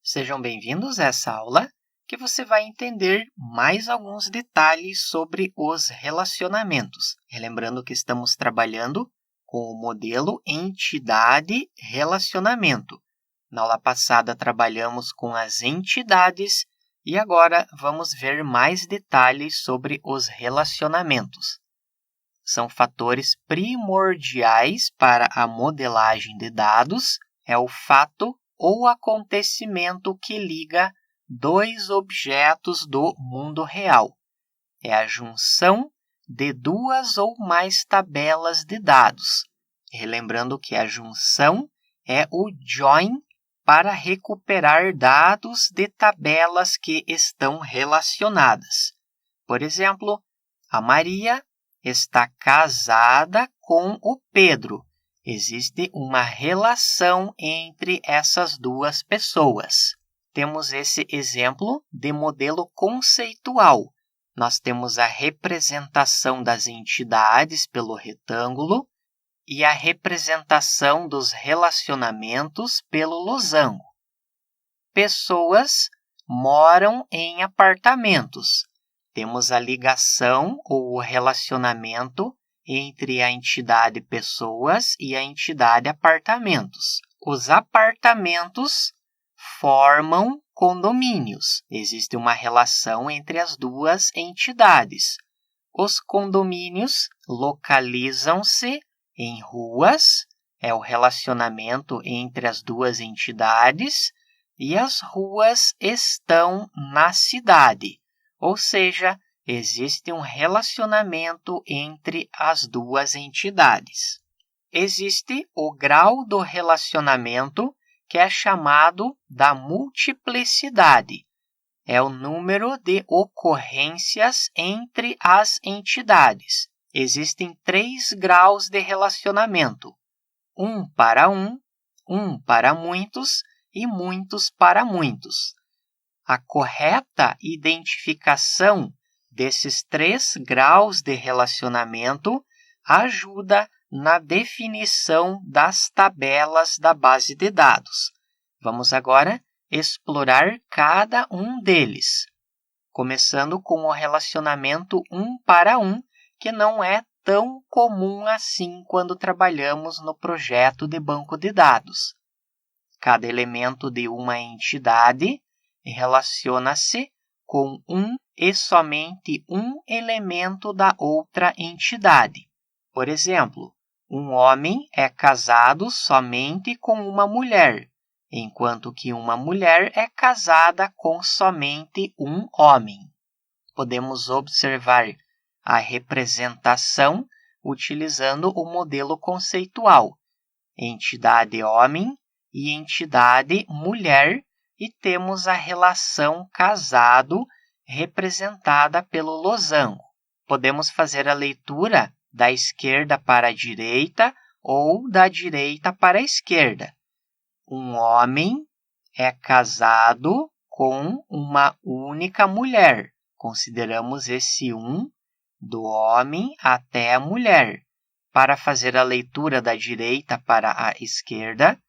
Sejam bem-vindos a essa aula que você vai entender mais alguns detalhes sobre os relacionamentos. Relembrando que estamos trabalhando com o modelo entidade-relacionamento. Na aula passada trabalhamos com as entidades e agora vamos ver mais detalhes sobre os relacionamentos. São fatores primordiais para a modelagem de dados, é o fato ou acontecimento que liga dois objetos do mundo real. É a junção de duas ou mais tabelas de dados. Relembrando que a junção é o join para recuperar dados de tabelas que estão relacionadas. Por exemplo, a Maria está casada com o Pedro. Existe uma relação entre essas duas pessoas. Temos esse exemplo de modelo conceitual. Nós temos a representação das entidades pelo retângulo e a representação dos relacionamentos pelo losango. Pessoas moram em apartamentos. Temos a ligação ou o relacionamento entre a entidade pessoas e a entidade apartamentos. Os apartamentos formam condomínios. Existe uma relação entre as duas entidades. Os condomínios localizam-se em ruas, é o relacionamento entre as duas entidades, e as ruas estão na cidade, ou seja, existe um relacionamento entre as duas entidades. Existe o grau do relacionamento, que é chamado da multiplicidade. É o número de ocorrências entre as entidades. Existem 3 graus de relacionamento. Um para muitos e muitos para muitos. A correta identificação desses 3 graus de relacionamento ajuda na definição das tabelas da base de dados. Vamos agora explorar cada um deles, começando com o relacionamento 1 para 1, que não é tão comum assim quando trabalhamos no projeto de banco de dados. Cada elemento de uma entidade relaciona-se com um e somente um elemento da outra entidade. Por exemplo, um homem é casado somente com uma mulher, enquanto que uma mulher é casada com somente um homem. Podemos observar a representação utilizando o modelo conceitual, entidade homem e entidade mulher, e temos a relação casado representada pelo losango. Podemos fazer a leitura da esquerda para a direita ou da direita para a esquerda. Um homem é casado com uma única mulher. Consideramos esse do homem até a mulher. Para fazer a leitura da direita para a esquerda,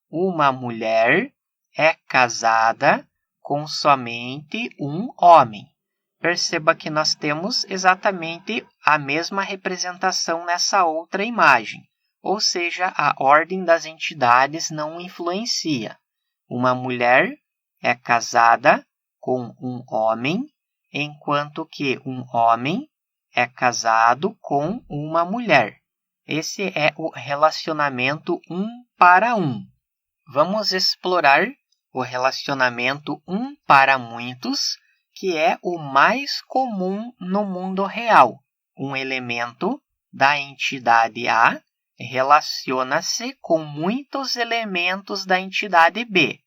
uma mulher é casada com somente um homem. Perceba que nós temos exatamente a mesma representação nessa outra imagem, ou seja, a ordem das entidades não influencia. Uma mulher é casada com um homem, enquanto que um homem é casado com uma mulher. Esse é o relacionamento 1 para 1. Vamos explorar o relacionamento 1 para muitos, que é o mais comum no mundo real. Um elemento da entidade A relaciona-se com muitos elementos da entidade B,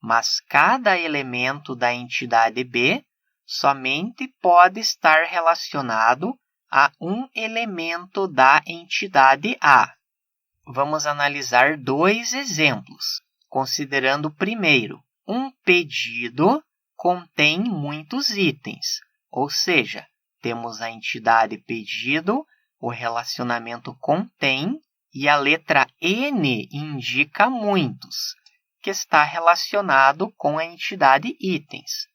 mas cada elemento da entidade B somente pode estar relacionado a um elemento da entidade A. Vamos analisar 2 exemplos, considerando primeiro, um pedido contém muitos itens, ou seja, temos a entidade pedido, o relacionamento contém e a letra N indica muitos. que está relacionado com a entidade itens.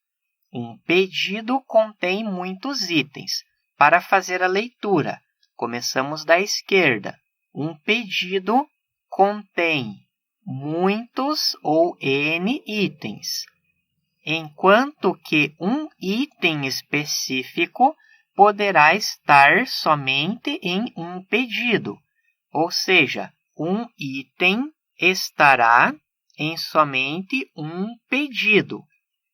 Um pedido contém muitos itens. Para fazer a leitura, começamos da esquerda. Um pedido contém muitos ou N itens, enquanto que um item específico poderá estar somente em um pedido, ou seja, um item estará em somente um pedido.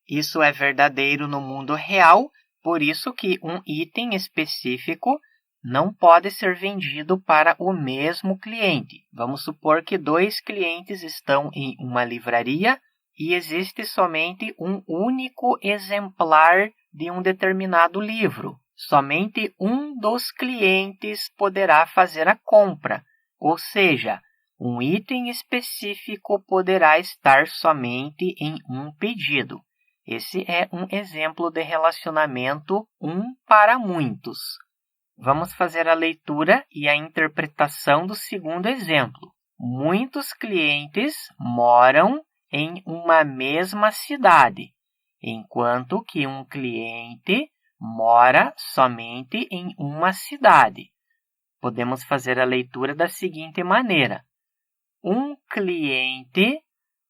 Isso é verdadeiro no mundo real, por isso que um item específico não pode ser vendido para o mesmo cliente. Vamos supor que 2 clientes estão em uma livraria e existe somente um único exemplar de um determinado livro. Somente um dos clientes poderá fazer a compra, ou seja, um item específico poderá estar somente em um pedido. Esse é um exemplo de relacionamento um para muitos. Vamos fazer a leitura e a interpretação do segundo exemplo. Muitos clientes moram em uma mesma cidade, enquanto que um cliente mora somente em uma cidade. Podemos fazer a leitura da seguinte maneira. Um cliente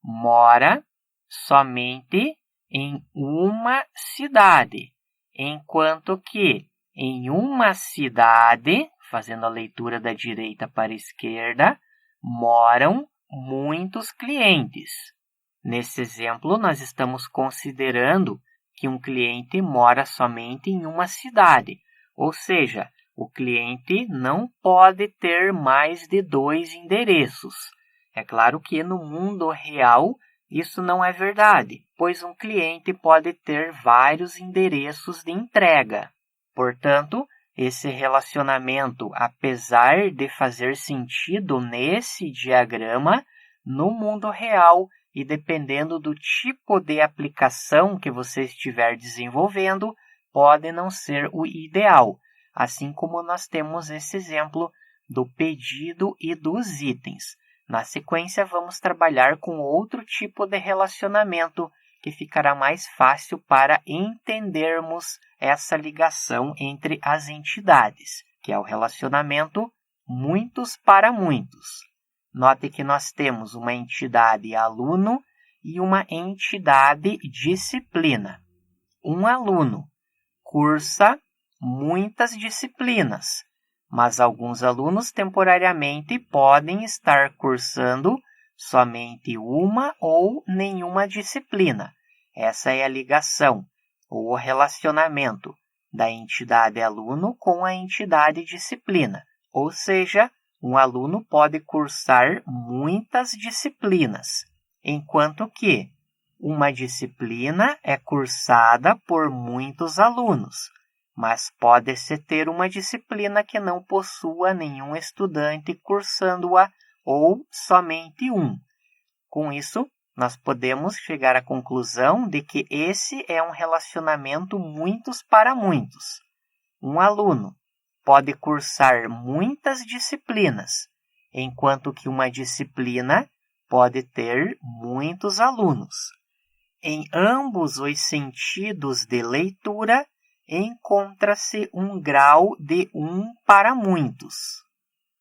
mora somente em uma cidade, enquanto que em uma cidade, fazendo a leitura da direita para a esquerda, moram muitos clientes. Nesse exemplo, nós estamos considerando que um cliente mora somente em uma cidade, ou seja, o cliente não pode ter mais de 2 endereços. É claro que no mundo real isso não é verdade, pois um cliente pode ter vários endereços de entrega. Portanto, esse relacionamento, apesar de fazer sentido nesse diagrama, no mundo real e dependendo do tipo de aplicação que você estiver desenvolvendo, pode não ser o ideal. Assim como nós temos esse exemplo do pedido e dos itens. Na sequência, vamos trabalhar com outro tipo de relacionamento que ficará mais fácil para entendermos essa ligação entre as entidades, que é o relacionamento muitos para muitos. Note que nós temos uma entidade aluno e uma entidade disciplina. Um aluno cursa muitas disciplinas, mas alguns alunos temporariamente podem estar cursando somente uma ou nenhuma disciplina. Essa é a ligação ou o relacionamento da entidade aluno com a entidade disciplina. Ou seja, um aluno pode cursar muitas disciplinas, enquanto que uma disciplina é cursada por muitos alunos, mas pode-se ter uma disciplina que não possua nenhum estudante cursando-a ou somente um. Com isso, nós podemos chegar à conclusão de que esse é um relacionamento muitos para muitos. Um aluno pode cursar muitas disciplinas, enquanto que uma disciplina pode ter muitos alunos. Em ambos os sentidos de leitura, encontra-se um grau de um para muitos.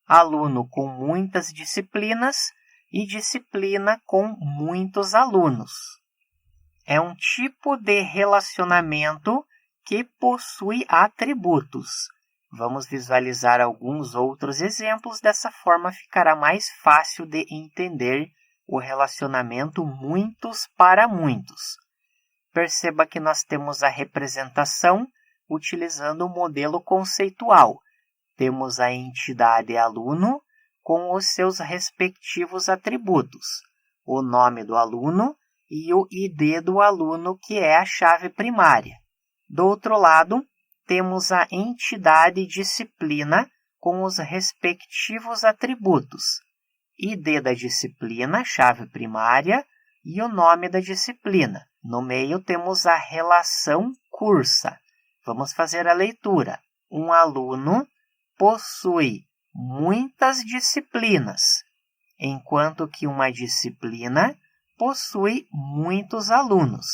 Aluno com muitas disciplinas e disciplina com muitos alunos. É um tipo de relacionamento que possui atributos. Vamos visualizar alguns outros exemplos, dessa forma ficará mais fácil de entender o relacionamento muitos para muitos. Perceba que nós temos a representação utilizando o modelo conceitual. Temos a entidade aluno com os seus respectivos atributos, o nome do aluno e o ID do aluno, que é a chave primária. Do outro lado, temos a entidade disciplina com os respectivos atributos, ID da disciplina, chave primária, e o nome da disciplina. No meio temos a relação cursa. Vamos fazer a leitura. Um aluno possui muitas disciplinas, enquanto que uma disciplina possui muitos alunos.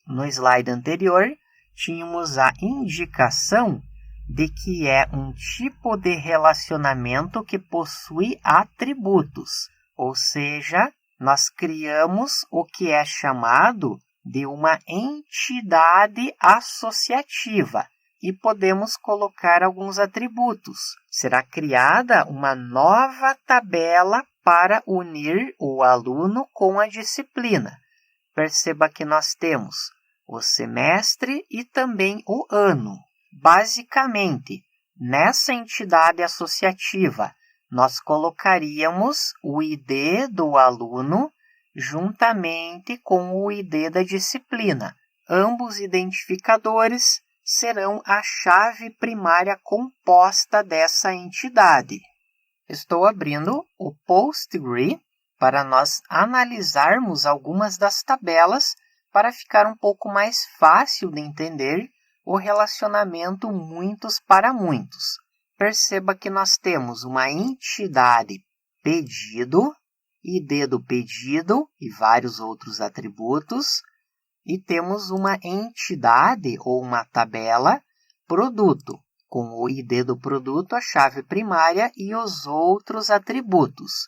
No slide anterior, tínhamos a indicação de que é um tipo de relacionamento que possui atributos, ou seja, nós criamos o que é chamado de uma entidade associativa e podemos colocar alguns atributos. Será criada uma nova tabela para unir o aluno com a disciplina. Perceba que nós temos o semestre e também o ano. Basicamente, nessa entidade associativa, nós colocaríamos o ID do aluno juntamente com o ID da disciplina. Ambos identificadores serão a chave primária composta dessa entidade. Estou abrindo o Postgre para nós analisarmos algumas das tabelas para ficar um pouco mais fácil de entender o relacionamento muitos para muitos. Perceba que nós temos uma entidade pedido, ID do pedido e vários outros atributos, e temos uma entidade ou uma tabela produto, com o ID do produto, a chave primária e os outros atributos.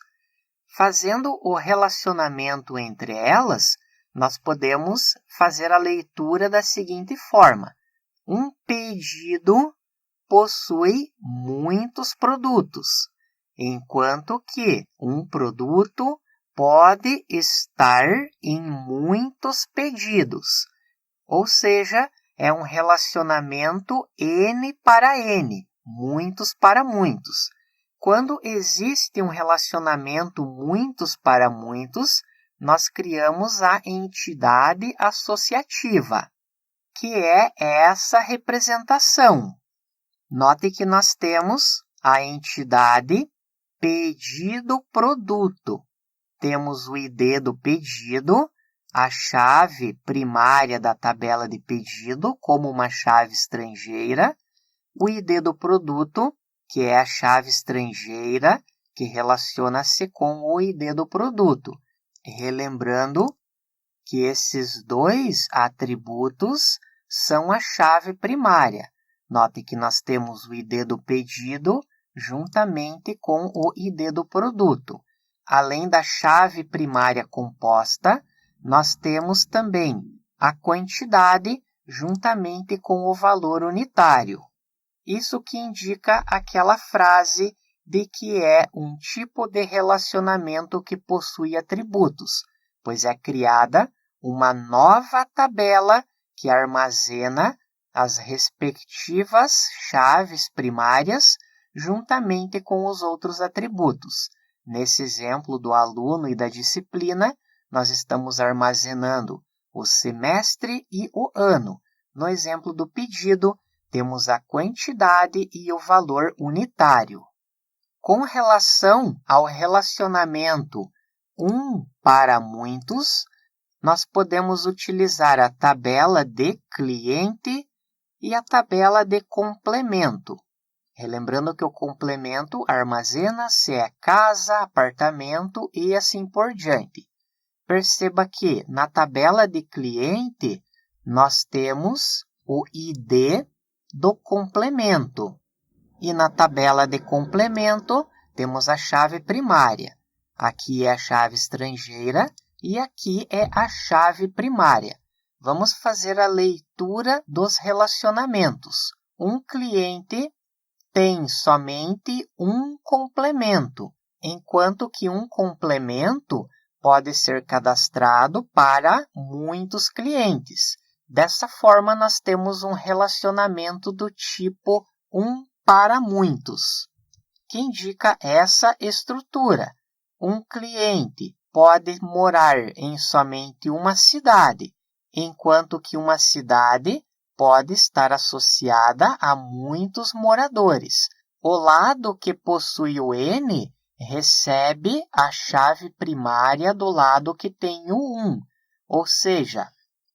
Fazendo o relacionamento entre elas, nós podemos fazer a leitura da seguinte forma. Um pedido possui muitos produtos, enquanto que um produto pode estar em muitos pedidos. Ou seja, é um relacionamento N para N, muitos para muitos. Quando existe um relacionamento muitos para muitos, nós criamos a entidade associativa, que é essa representação. Note que nós temos a entidade pedido-produto. Temos o ID do pedido, a chave primária da tabela de pedido como uma chave estrangeira, o ID do produto, que é a chave estrangeira que relaciona-se com o ID do produto. Relembrando que esses dois atributos são a chave primária. Note que nós temos o ID do pedido juntamente com o ID do produto. Além da chave primária composta, nós temos também a quantidade juntamente com o valor unitário. Isso que indica aquela frase de que é um tipo de relacionamento que possui atributos, pois é criada uma nova tabela que armazena as respectivas chaves primárias juntamente com os outros atributos. Nesse exemplo do aluno e da disciplina, nós estamos armazenando o semestre e o ano. No exemplo do pedido, temos a quantidade e o valor unitário. Com relação ao relacionamento um para muitos, nós podemos utilizar a tabela de cliente e a tabela de complemento. Relembrando que o complemento armazena se é casa, apartamento e assim por diante. Perceba que na tabela de cliente, nós temos o ID do complemento. E na tabela de complemento, temos a chave primária. Aqui é a chave estrangeira e aqui é a chave primária. Vamos fazer a leitura dos relacionamentos. Um cliente tem somente um complemento, enquanto que um complemento pode ser cadastrado para muitos clientes. Dessa forma, nós temos um relacionamento do tipo um para muitos, que indica essa estrutura. Um cliente pode morar em somente uma cidade, enquanto que uma cidade pode estar associada a muitos moradores. O lado que possui o N recebe a chave primária do lado que tem o 1, ou seja,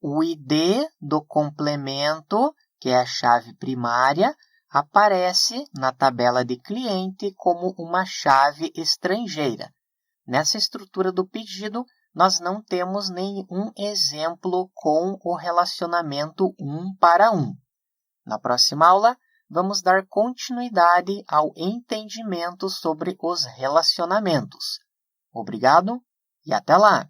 o ID do complemento, que é a chave primária, aparece na tabela de cliente como uma chave estrangeira. Nessa estrutura do pedido, nós não temos nenhum exemplo com o relacionamento 1 para 1. Na próxima aula, vamos dar continuidade ao entendimento sobre os relacionamentos. Obrigado e até lá!